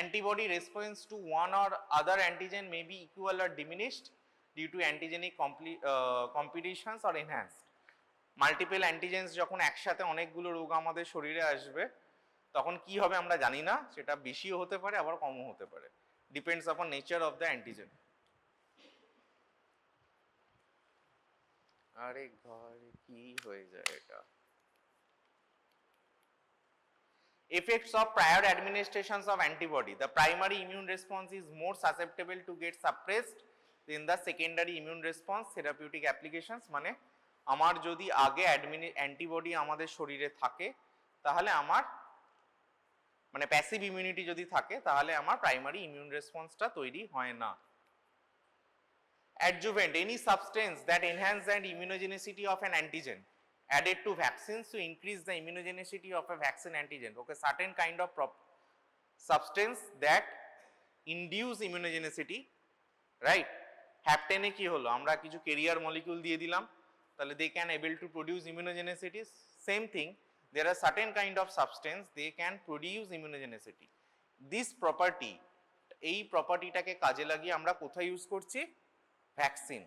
Antibody response to one or other antigen may be equal or diminished due to antigenic competitions or enhanced. Multiple antigens যখন একসাথে অনেকগুলো রোগ আমাদের শরীরে আসবে, তখন কি হবে আমরা জানি না, সেটা বেশিও হতে পারে আবার কমও হতে পারে, depends upon nature of the antigen. আরে ঘরে কি হয়ে যায় এটা? Effects of prior administrations of antibody. The primary immune response is more susceptible to get suppressed than the secondary immune response. Therapeutic applications মানে আমার যদি আগে অ্যান্টিবডি আমাদের শরীরে থাকে তাহলে আমার মানে প্যাসিভ ইমিউনিটি যদি থাকে তাহলে আমার প্রাইমারি ইমিউন রেসপন্সটা তৈরি হয় না। Adjuvant, any substance that enhance the immunogenicity of an antigen added to vaccines to increase the immunogenicity of a vaccine antigen. Okay, certain kind of substance that induce immunogenicity, right? হ্যাপটেনে কি হলো, আমরা কিছু career molecule দিয়ে দিলাম, তাহলে they can able to produce immunogenicity. Same thing, there are certain kind of substance they can produce immunogenicity. This property, এই প্রপার্টিটাকে কাজে লাগিয়ে আমরা কোথায় ইউজ করছি? ভ্যাকসিন।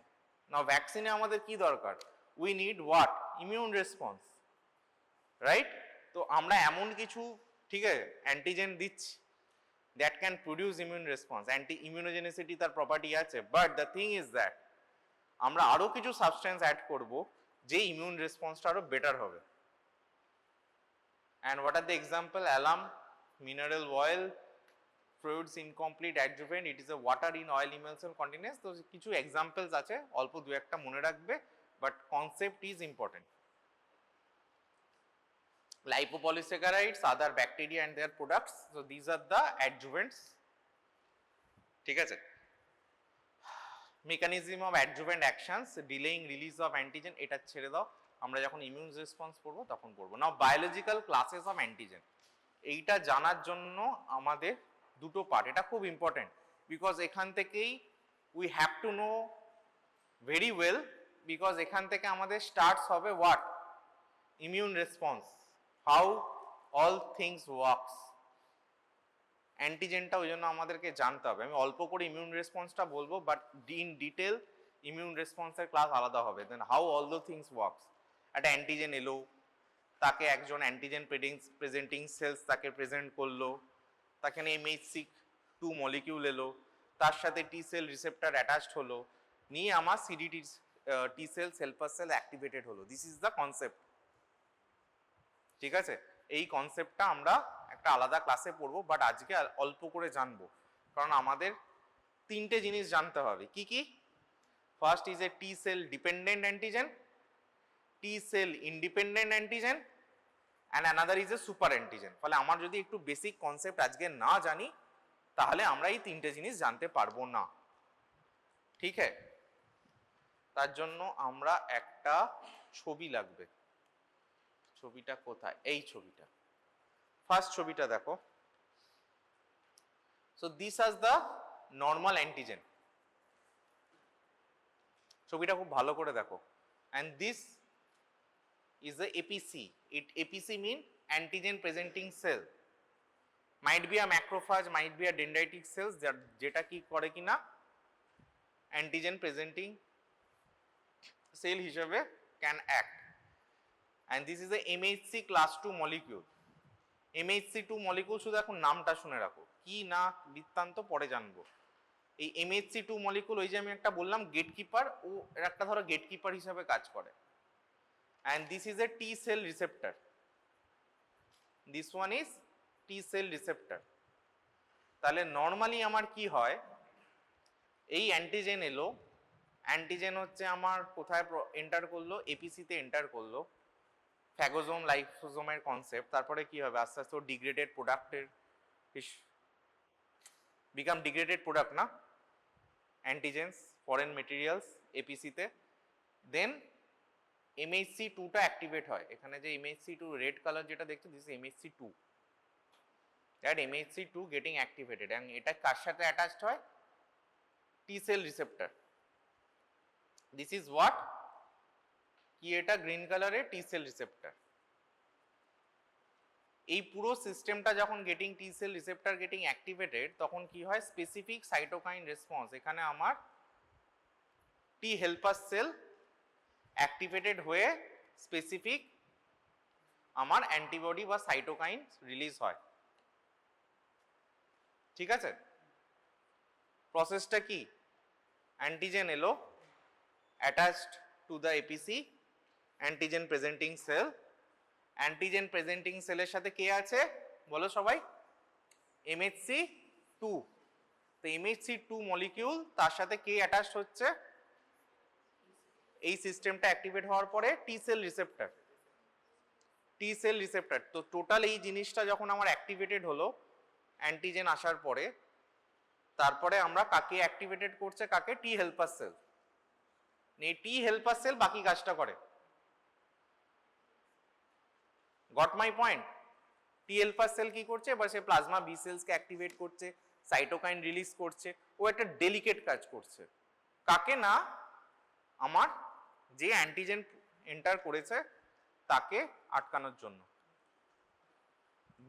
নাও ভ্যাকসিনে আমাদের কি দরকার? We need what? Immune response, right? তো আমরা এমন কিছু, ঠিক আছে, অ্যান্টিজেন দিচ্ছি that can produce immune response, anti immunogenicity তার প্রপার্টি আছে, but the thing is that আমরা আরও কিছু সাবস্টেন্স অ্যাড করব যে ইমিউন রেসপন্সটা আরও বেটার হবে। And what are the example? Alarm, mineral oil, fluids incomplete adjuvant, it is a water in oil emulsion containers. তো কিছু এক্সাম্পলস আছে, অল্প দু একটা মনে রাখবে, but concept is important. Lipopolysaccharides, other bacteria and their products, so these are the adjuvants, ঠিক আছে। Mechanism of adjuvant actions, delaying release of antigen, এটা ছেড়ে দাও, আমরা যখন ইমিউন রেসপন্স পড়বো তখন পড়বো। নাও বায়োলজিক্যাল ক্লাসেস অফ অ্যান্টিজেন, এইটা জানার জন্য আমাদের দুটো পার্ট, এটা খুব ইম্পর্টেন্ট, বিকজ এখান থেকেই we have to know very well, because এখান থেকে আমাদের স্টার্টস হবে what? Immune response, how all things works. অ্যান্টিজেনটা ওই জন্য আমাদেরকে জানতে হবে। আমি অল্প করে ইমিউন রেসপন্সটা বলবো, বাট ইন ডিটেল ইমিউন রেসপন্সের ক্লাস আলাদা হবে। Then how all the things works, একটা অ্যান্টিজেন এলো, তাকে একজন অ্যান্টিজেন প্রেজেন্টিং সেলস তাকে প্রেজেন্ট করলো, তাকে MHC2 মলিকিউল এলো, তার সাথে টি সেল রিসেপ্টার অ্যাটাচড হলো, নিয়ে আমার সিডিটি T cell helper cell activated হলো। দিস ইজ দ্য কনসেপ্ট, ঠিক আছে। এই কনসেপ্টটা আমরা একটা আলাদা ক্লাসে পড়বো, বাট আজকে অল্প করে জানবো, কারণ আমাদের তিনটে জিনিস জানতে হবে। কি কি? First is a T cell dependent antigen, T cell independent antigen, and another is a super antigen. ফলে আমার যদি একটু বেসিক কনসেপ্ট আজকে না জানি, তাহলে আমরা এই তিনটে জিনিস জানতে পারবো না, ঠিক আছে। তার জন্য আমরা একটা ছবি লাগবে। ছবিটা কোথায়? এই ছবিটা, ফার্স্ট ছবিটা দেখো। সো দিস আজ দ্য নর্মাল অ্যান্টিজেন, ছবিটা খুব ভালো করে দেখো। And this is the APC. APC mean antigen presenting cell. Might be a macrophage, might be a dendritic cells, যেটা কি করে কিনা antigen presenting cell হিসেবে can act. And this is a MHC class 2 molecule. MHC2 molecule শুধু এখন নামটা শুনে রাখো, কি না বৃত্তান্ত পরে জানবো। এই MHC2 molecule, ওই যে আমি একটা বললাম গেটকিপার, ও এর একটা ধরো গেটকিপার হিসেবে কাজ করে। And this is a T cell receptor. This one is T cell receptor. তাহলে নর্মালি আমার কি হয়, এই অ্যান্টিজেন এলো, অ্যান্টিজেন হচ্ছে আমার কোথায় এন্টার করলো? এপিসি তে এন্টার করলো, ফ্যাগোজোম লাইসোজোমের কনসেপ্ট। তারপরে কি হবে? আস্তে আস্তে ডিগ্রেডেড প্রোডাক্টের বিকাম ডিগ্রেডেড প্রোডাক্ট না, অ্যান্টিজেন্স ফরেন মেটেরিয়ালস এপিসিতে। দেন MHC2টা অ্যাক্টিভেট হয়। এখানে যে MHC2 রেড কালার যেটা দেখছো, this is MHC2, that MHC2 getting activated. এবং এটা কার সাথে অ্যাটাচড হয়? টি cell receptor. This is what? কি এটা গ্রিন কালারের টি সেল রিসেপ্টর। এই পুরো সিস্টেমটা যখন getting T cell receptor getting activated, তখন কি হয়? স্পেসিফিক সাইটোকাইন রেসপন্স, এখানে আমার টি হেল্পার সেল অ্যাক্টিভেটেড হয়ে স্পেসিফিক আমার অ্যান্টিবডি বা সাইটোকাইন রিলিজ হয়, ঠিক আছে। প্রসেসটা কি? অ্যান্টিজেন এলো, attached to the APC, antigen presenting cell. Antigen presenting সেলের সাথে কে আছে? বলো সবাই MHC2, তো MHC2 মলিকিউল তার সাথে কে অ্যাটাচ হচ্ছে, এই সিস্টেমটা অ্যাক্টিভেট হওয়ার পরে টি সেল রিসেপ্টর, তো টোটাল এই জিনিসটা যখন আমার অ্যাক্টিভেটেড হলো অ্যান্টিজেন আসার পরে, তারপরে আমরা কাকে অ্যাক্টিভেটেড করছে, কাকে, টি হেল্পার সেল। এই টি হেল্পার সেল বাকি কাজটা করে। Got my point? T helper cell কি করছে, এবার সে প্লাজমা বি সেলসকে অ্যাক্টিভেট করছে, সাইটোকাইন রিলিজ করছে, ও একটা ডেলিকেট কাজ করছে। কাকে না, আমার যে অ্যান্টিজেন এন্টার করেছে তাকে আটকানোর জন্য।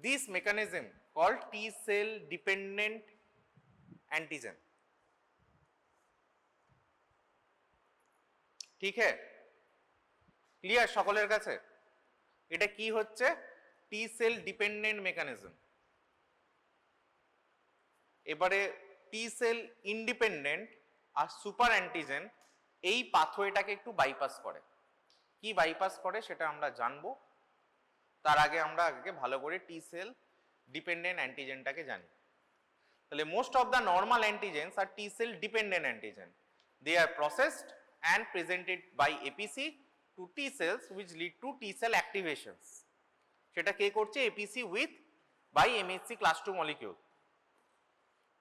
This mechanism called T cell dependent antigen. ঠিক হ্যাঁ, ক্লিয়ার সকলের কাছে? এটা কি হচ্ছে, টি সেল ডিপেন্ডেন্ট মেকানিজম। এবারে টি সেল ইন্ডিপেন্ডেন্ট আর সুপার অ্যান্টিজেন এই পাথওয়েটাকে একটু বাইপাস করে। কি বাইপাস করে সেটা আমরা জানবো, তার আগে আমরা আগে ভালো করে টি সেল ডিপেন্ডেন্ট অ্যান্টিজেনটাকে জানি। তাহলে most of the normal antigens are T cell dependent antigen, they are processed and presented by APC to T cells which lead to T cell activations. সেটা কে করছে, APC with by MHC class 2 molecule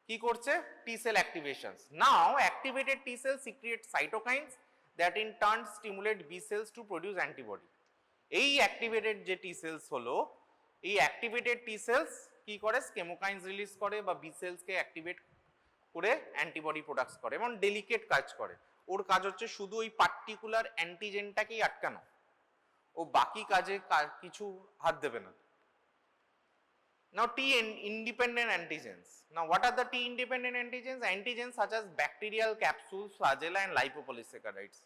কি করছে, T cell activations. Now activated T cells secrete cytokines that in turn stimulate B cells to produce antibody. এই activated যে T cells হলো, এই activated T cells কি করে, chemokines রিলিজ করে বা B cells কে অ্যাক্টিভেট করে অ্যান্টিবডি প্রোডাক্টস করে এবং ডেলিকেট কাজ করে। ওর কাজ হচ্ছে শুধু ওই পার্টিকুলার অ্যান্টিজেনটাকেই আটকানো, ও বাকি কাজে কিছু হাত দেবে না। Now T independent antigens. Now what are the T independent antigens? Antigens such as bacterial, capsules, flagella and lipopolysaccharides.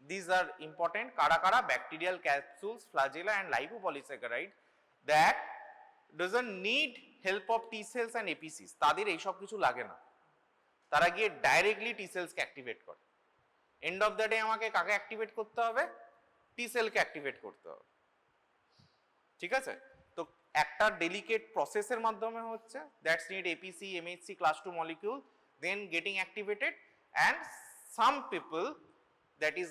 These are important. Kara kara bacterial, capsules, flagella and lipopolysaccharides that doesn't need help of T cells and APCs. তাদের এই সব কিছু লাগে না, তারা গিয়ে directly টি সেলসকে activate করে। End of the day আমাকে কাকে অ্যাক্টিভেট করতে হবে, টি সেলকে অ্যাক্টিভেট করতে হবে। ঠিক আছে, তো একটা ডেলিকেট প্রসেসের মাধ্যমে হচ্ছে, that's need APC MHC class 2 molecule then getting activated and some people, that is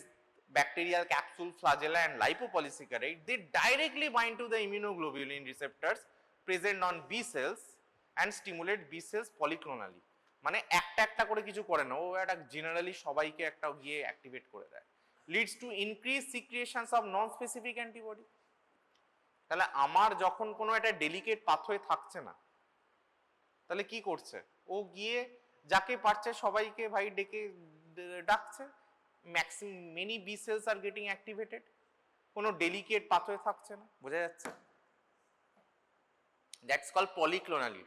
bacterial, capsule, flagella and lipopolysaccharide, they directly bind to the immunoglobulin receptors present on B cells and stimulate B cells polyclonally. মানে একটা একটা করে কিছু করে না, ও একটা generally সবাইকে একটা গিয়ে অ্যাক্টিভেট করে দেয়। Leads to increase secretions of non specific antibody. তাহলে আমার যখন কোনো একটা ডেলিকেট পাথওয়ে থাকছে না, তাহলে কি করছে, ও গিয়ে যাকে পারছে সবাইকে ভাই ডেকে ডাকছে, maximum many B cells are getting activated, কোনো ডেলিকেট পাথওয়ে থাকছে না। বোঝা যাচ্ছে? That's called polyclonally,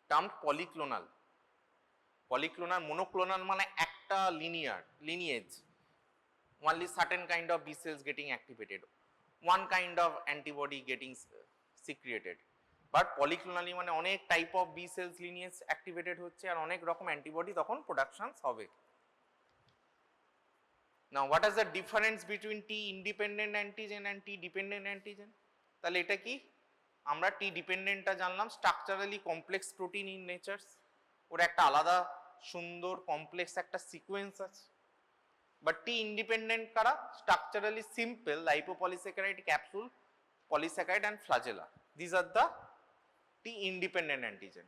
termed polyclonal. Polyclonal, monoclonal মানে একটা lineage, only certain kind of B cells getting activated, one kind of antibody getting secreted, but polyclonally মানে অনেক type of B cells lineage activated হচ্ছে আর অনেক রকম অ্যান্টিবডি তখন productions হবে। Now what is the difference between T independent antigen and T dependent antigen? তাহলে এটা কি, আমরা T dependentটা জানলাম, structurally complex protein in nature, ওর একটা আলাদা সুন্দর কমপ্লেক্স একটা সিকোয়েন্স আছে। বাট টি ইন্ডিপেন্ডেন্ট কারা, structurally simple, lipopolysaccharide, capsule, polysaccharide and flagella, this are the T independent antigen.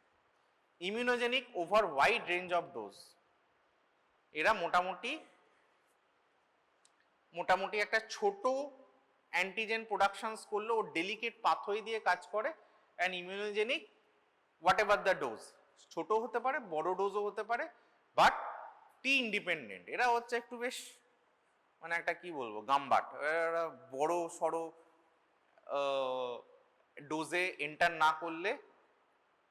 Immunogenic over wide range of dose, এরা মোটামুটি একটা ছোট অ্যান্টিজেন প্রোডাকশনস করলে ও ডেলিকেট পাথওয়ে দিয়ে কাজ করে, and immunogenic what ever the dose, ছোট হতে পারে বড় ডোজও হতে পারে, বাট টি ইন্ডিপেন্ডেন্ট। এরা হচ্ছে একটু বেশ মানে একটা কি বলবো গাম্বাট, এরা বড় সড়ো ডোজে এন্টার না করলে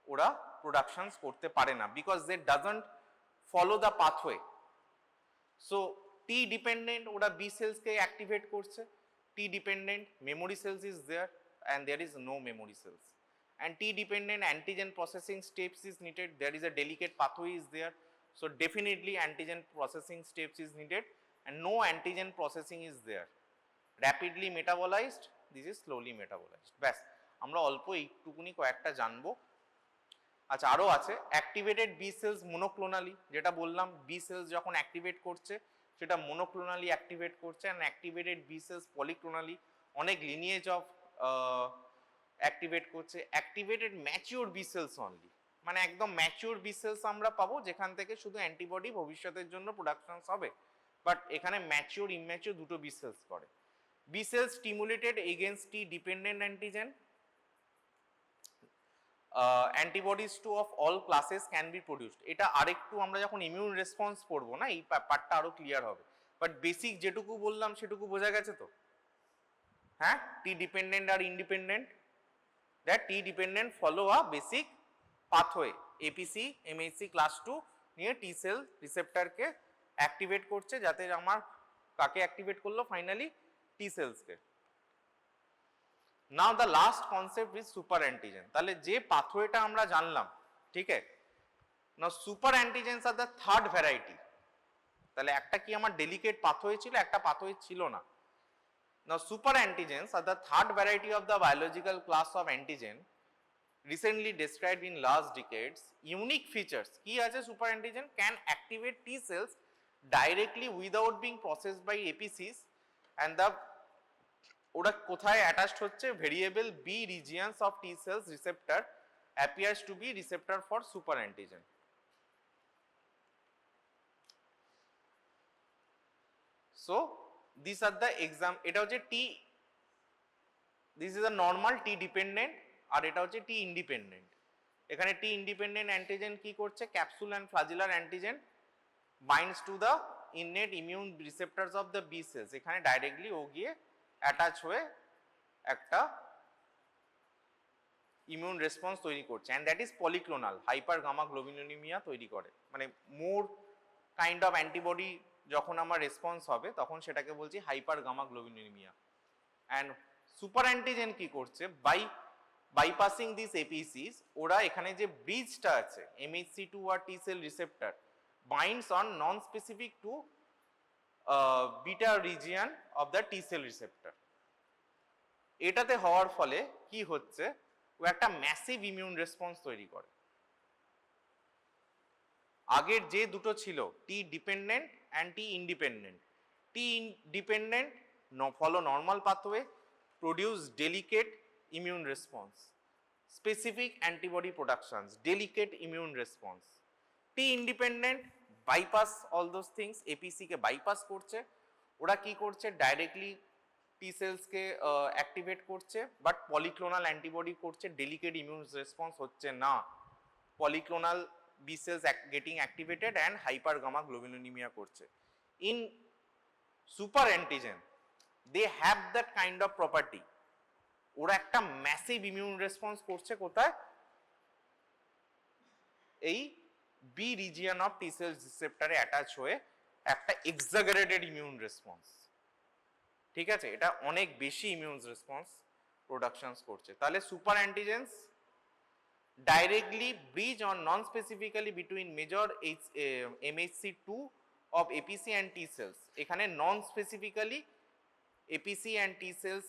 ওরা প্রোডাকশনস করতে পারে না, because they don't follow the pathway. So T dependent, ওরা বি সেলসকে অ্যাক্টিভেট করছে। T dependent memory cells is there and there is no memory cells, and T dependent antigen processing steps is needed, there is a delicate pathway is there, so definitely antigen processing steps is needed and no antigen processing is there, rapidly metabolized, this is slowly metabolized, bas আমরা অল্প একটুকুনি কয়েকটা জানবো। আচ্ছা, আরও আছে activated B sales মোনোক্লোনালি, যেটা বললাম B sales যখন অ্যাক্টিভেট করছে সেটা মোনোক্লোনালি অ্যাক্টিভেট করছে, and activated B cells polyclonally, অনেক লিনিয়েজ অফ অ্যাক্টিভেট করছে। Activated mature B cells only, মানে একদম ম্যাচিওর বি সেলস আমরা পাবো যেখান থেকে শুধু অ্যান্টিবডি ভবিষ্যতের জন্য প্রোডাকশন হবে, বাট এখানে ম্যাচিওর ইম্যাচিওর দুটো বি সেলস করে। B cells stimulated against T dependent antigen, antibodies to of all classes can be produced. এটা আরেকটু আমরা যখন ইমিউন রেসপন্স পড়বো না, এই পার্টটা আরো ক্লিয়ার হবে, বাট বেসিক যেটুকু বললাম সেটুকু বোঝা গেছে তো? হ্যাঁ, টি ডিপেন্ডেন্ট আর independent, that T dependent follow a basic pathway, APC MHC class 2 নিয়ে টি সেল রিসেপ্টরকে অ্যাক্টিভেট করছে, যাতে আমার কাকে অ্যাক্টিভেট করলো ফাইনালি? টি সেলসকে। Now the last concept is super antigen. তাহলে যে পাথওয়েটা আমরা জানলাম, ঠিক আছে, now super antigens are the third variety. তাহলে একটা কি আমার ডেলিকেট পাথওয়ে ছিল, একটা পাথওয়ে ছিল না। Now super antigens are the third variety of the biological class of antigen recently described in last decades. Unique features কি আছে super antigen? can activate T cells directly without being processed by APCs, and the ওরা কোথায় attached হচ্ছে? Variable B regions of T cells receptor appears to be receptor for super antigen. So these are the exam. এটা হচ্ছে টি, this is a normal T dependent, আর এটা হচ্ছে টি independent. এখানে টি independent antigen কি করছে? ক্যাপসুল অ্যান্ড ফ্লাজেলার antigen binds to the innate immune receptors of the B cells. এখানে directly ও গিয়ে অ্যাটাচ হয়ে একটা ইমিউন রেসপন্স তৈরি করছে, and that is polyclonal, hyper gamma globulinemia তৈরি করে। মানে মোর কাইন্ড অফ অ্যান্টিবডি যখন আমার রেসপন্স হবে তখন সেটাকে বলছি hyper gamma globulinemia. And super antigen কি করছে? বাইপাসিং দিস এপিসিস, ওরা এখানে যে ব্রিজটা আছে MHC2 আর T cell receptor binds on non specific to beta region of the T cell receptor. এটাতে হওয়ার ফলে কি হচ্ছে? ও একটা ম্যাসিভ ইমিউন রেসপন্স তৈরি করে। আগের যে দুটো ছিল T dependent and T independent, T dependent follow normal pathway, produce delicate immune response, specific antibody productions, delicate immune response. T independent bypass all those things, APC কে bypass করছে। ওরা কি করছে? ডাইরেক্টলি টি সেলস কে activate করছে, but polyclonal antibody করছে, delicate immune response হচ্ছে না। Polyclonal B cells getting activated and hyper gamma globulinemia করছে। In super antigen they have that kind of property, ওরা একটা ম্যাসিভ ইমিউন রেসপন্স করছে কোথায়? এই B region of T cell রিসেপ্টরে অ্যাটাচ হয়ে একটা এক্সাজারেটেড ইমিউন রেসপন্স, ঠিক আছে, এটা অনেক বেশি ইমিউন রেসপন্স প্রোডাকশনস করছে। তাহলে super antigens directly bridge or non-specifically between major MHC2 of APC and T cells. এখানে non-specifically APC and T cells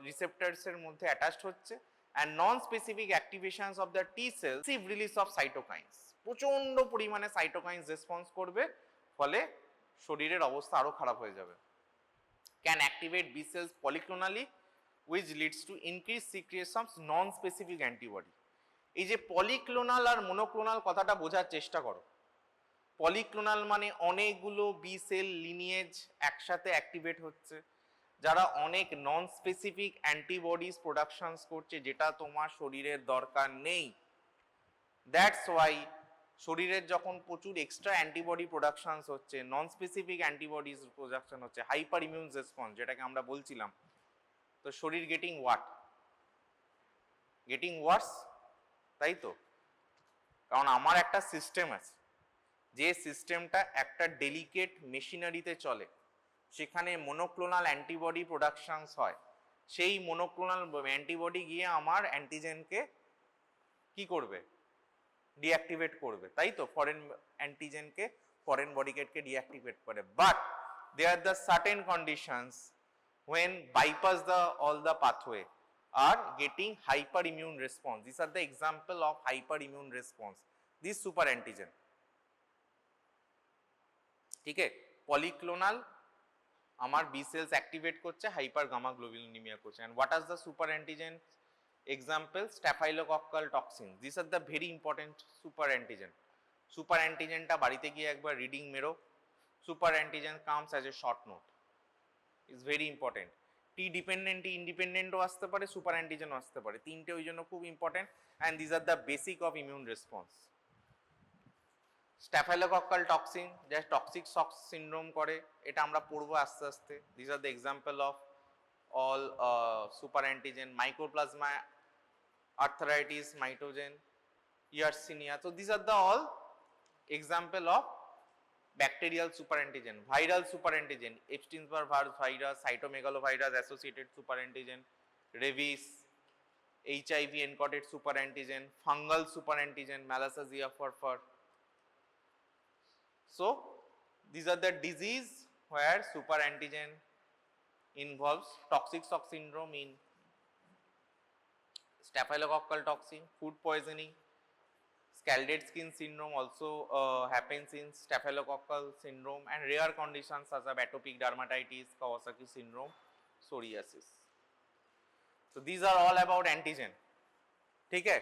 receptors এর মধ্যে attached হচ্ছে, and non-specific activations of the T cells release of cytokines, প্রচন্ড পরিমাণে cytokines response করবে, ফলে শরীরের অবস্থা আরো খারাপ হয়ে যাবে। Can activate B cells polyclonally, which leads to increased secretion of non-specific antibody. এই যে পলিক্লোনাল আর মোনোক্লোনাল কথাটা বোঝার চেষ্টা করো। পলিক্লোনাল মানে অনেকগুলো বি সেল লিনিয়েজ একসাথে অ্যাক্টিভেট হচ্ছে, যারা অনেক নন স্পেসিফিক অ্যান্টিবডিজ প্রোডাকশনস করছে, যেটা তোমার শরীরের দরকার নেই। দ্যাটস ওয়াই শরীরের যখন প্রচুর এক্সট্রা অ্যান্টিবডি প্রোডাকশনস হচ্ছে, নন স্পেসিফিক অ্যান্টিবডিজ প্রোডাকশন হচ্ছে, হাইপার ইমিউন রেসপন্স যেটাকে আমরা বলছিলাম, তো শরীর গেটিং ওয়ার্স, তাই তো? কারণ আমার একটা সিস্টেম আছে, যে সিস্টেমটা একটা ডেলিকেট মেশিনারিতে চলে, সেখানে মোনোক্লোনাল অ্যান্টিবডি প্রোডাকশনস হয়, সেই মোনোক্লোনাল অ্যান্টিবডি গিয়ে আমার অ্যান্টিজেনকে কি করবে? ডিঅ্যাক্টিভেট করবে, তাই তো? ফরেন অ্যান্টিজেনকে, ফরেন বডিকে ডিঅ্যাক্টিভেট করে। But there the certain conditions when bypass all the pathway, are getting hyperimmune response. These are the example of hyperimmune response. This super antigen. ठीक है, polyclonal আমার B cells activate করছে, hyper gamma globulinemia করছে. And what are the super antigen example? Staphylococcal toxins. These are the very important super antigen. Super antigen টা বাড়িতে গিয়ে একবার reading মেরো. Super antigen comes as a short note. It's very important. T dependent, T independent ও আসতে পারে, super antigen ও আসতে পারে, তিনটে ওই জন্য খুব important. And these are the basic of immune response. Staphylococcal toxin যা toxic shock syndrome করে, এটা আমরা পড়বো আস্তে আস্তে. These are the example of all super antigen. Mycoplasma arthritis, mitogen, Yersinia. So these are the all example of bacterial super antigen. Viral super antigen, Epstein-Barr virus, cytomegalovirus associated super antigen, rabies, HIV encoded super antigen, fungal super antigen, Malassezia furfur. So these are the disease where super antigen involves toxic shock syndrome in staphylococcal toxin, food poisoning, scalded skin syndrome also happens in staphylococcal syndrome, and rare conditions such as atopic dermatitis, Kawasaki syndrome, psoriasis. So these are all about antigen. ठीक है.